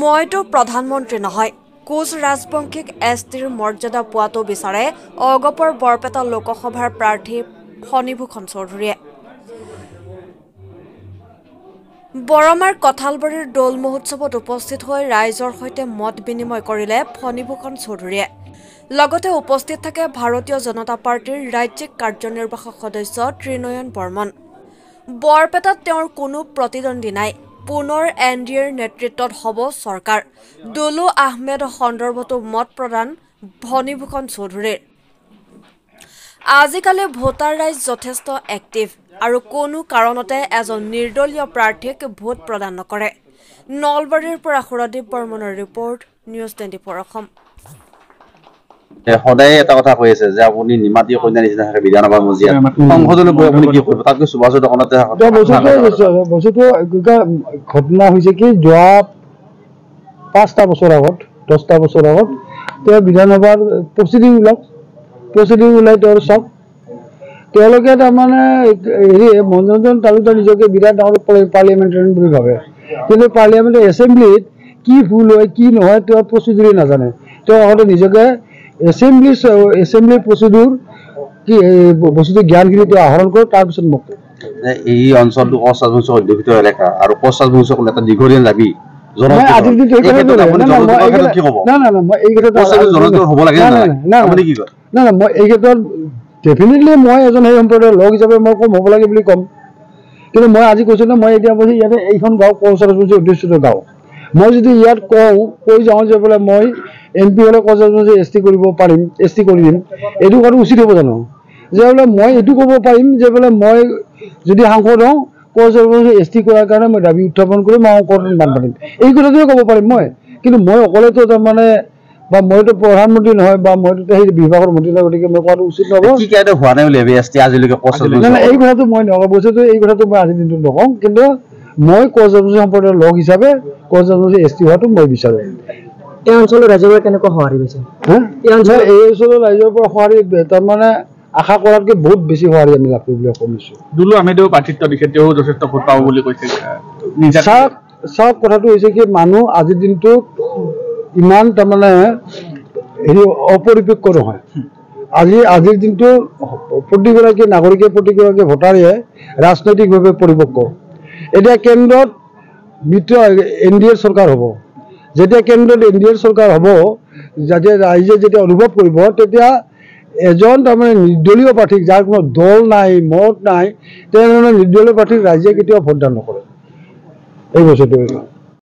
মইতো প্ৰধানমন্ত্ৰী নহয়, কোচ ৰাজবংশীক এছটিৰ মৰ্যাদা পোৱাটো বিচাৰে অগপৰ বৰপেটা লোকসভাৰ প্ৰাৰ্থী ফণীভূষণ চৌধুৰীয়ে। বৰমাৰ কঁঠালবাৰীৰ দৌল মহোৎসৱত উপস্থিত হৈ ৰাইজৰ সৈতে মত বিনিময় কৰিলে ফণীভূষণ চৌধুৰীয়ে। লগতে উপস্থিত থাকে ভাৰতীয় জনতা পাৰ্টীৰ ৰাজ্যিক কাৰ্যনিৰ্বাহক সদস্য ত্ৰিনয়ন বৰ্মন। বৰপেটাত তেওঁৰ কোনো প্ৰতিদ্বন্দ্বী নাই। পুনৰ NDAৰ নেতৃত্বত হ'ব চৰকাৰ। দুলু আহমেদ সন্দৰ্ভতো মত প্ৰদান ফণীভূষণ চৌধুৰীৰ। আজিকালি ভোটাৰ ৰাইজ যথেষ্ট এক্টিভ আৰু কোনো কাৰণতে এজন নিৰ্দলীয় প্ৰাৰ্থীক ভোট প্ৰদান নকৰে। নলবাৰীৰ পৰা সুৰদীপ বৰ্মনৰ ৰিপৰ্ট, নিউজ 24 অসম। সদায় এটা কথা কৈ আছে যে আপুনি নিমাতী কন্যা নিচিনা থাকে বিধানসভা মজিয়াত সংসদলৈ গৈ আপুনি কি কৰিব? তাতকৈ সুভাষৰ দোকানতে বস্তুটো ঘটনা হৈছে কি যোৱা 5টা বছৰ আগত 10টা বছৰ আগত তেওঁ বিধানসভাৰ প্ৰচিডিং ওলাই তেওঁৰ চাওক তেওঁলোকে তাৰমানে মনোৰঞ্জন তালুকদাৰ নিজকে বিৰাট ডাঙৰ পাৰ্লিয়ামেণ্টাৰিয়ান বুলি ভাবে, কিন্তু পাৰ্লিয়ামেণ্ট এছেম্বলিত কি ভুল হয় কি নহয় তেওঁৰ প্ৰচিডিউৰে নাজানে। তেওঁ আগতে নিজকে এছেম্বলিৰ প্ৰচিডিউৰ কি বস্তুটো জ্ঞানখিনি তেওঁ আহৰণ কৰে, তাৰপিছত মোক এই অঞ্চলটো কোচ ৰাজবংশী অধ্যুষিত এলেকা আৰু কোচ ৰাজবংশী এটা দীঘলীয়া দাবী ডেফিনেটলি মই এজন সেই সম্প্ৰদায়ৰ লোক হিচাপে মই কম হ'ব লাগে বুলি ক'ম। কিন্তু মই আজি কৈছোঁ ন, মই এতিয়া কৈছোঁ ইয়াতে এইখন গাঁও কোচ ৰাজবংশী অধ্যুষিত গাঁও। মই যদি ইয়াত কৈ যাওঁ যে বোলে মই MP হ'লে কোচ ৰাজবংশী ST কৰিব পাৰিম, ST কৰি দিম, এইটো কথাটো উচিত হ'ব জানো? যে বোলে মই এইটো ক'ব পাৰিম যে বোলে মই যদি সাংসদ হওঁ কোচ ৰাজবংশী ST কৰাৰ কাৰণে মই দাবী উত্থাপন কৰি মই কোৰ্টত বান পাতিম, এই কথাটোৱে ক'ব পাৰিম মই। কিন্তু মই অকলেতো তাৰমানে বা মইতো প্ৰধানমন্ত্ৰী নহয় বা মইতো সেই বিভাগৰ মন্ত্ৰী নহয়, গতিকে মই কোৱাটো উচিত নহ'ব। হোৱা নাই বুলি আজিলৈকে এই কথাটো মই নকওঁ, বস্তুটো এই কথাটো মই আজিৰ দিনটোত নকওঁ, কিন্তু মই কোচ ৰাজবংশী সম্প্ৰদায়ৰ লোক হিচাপে কোচ ৰাজবংশী ST হোৱাটো মই বিচাৰোঁ। এই অঞ্চলৰ ৰাইজৰ পৰা কেনেকুৱা সঁহাৰি পাইছে? এই অঞ্চলৰ ৰাইজৰ পৰা সঁহাৰি তাৰমানে আশা কৰাতকৈ বহুত বেছি সঁহাৰি আমি লাভ কৰিবলৈ শুনিছোঁ। দুলু আহমেদেও প্ৰাৰ্থিত্ব দিছে, তেওঁ যথেষ্ট ভোট পাব বুলি কৈছে। চাওক কথাটো হৈছে কি মানুহ আজিৰ দিনটোত ইমান তাৰমানে অপৰিপক্ক নহয়। আজিৰ দিনটো প্ৰতিগৰাকী নাগৰিকে প্ৰতিগৰাকী ভোটাৰে ৰাজনৈতিকভাৱে পৰিপক্ক। এতিয়া কেন্দ্ৰত NDAৰ চৰকাৰ হ'ব, যেতিয়া কেন্দ্ৰত NDAৰ চৰকাৰ হ'ব, যাতে ৰাইজে যেতিয়া অনুভৱ কৰিব, তেতিয়া এজন তাৰমানে নিৰ্দলীয় প্ৰাৰ্থীক যাৰ কোনো দল নাই মত নাই তেনেধৰণৰ নিৰ্দলীয় প্ৰাৰ্থীক ৰাইজে কেতিয়াও ভোটদান নকৰে। এই বস্তুটো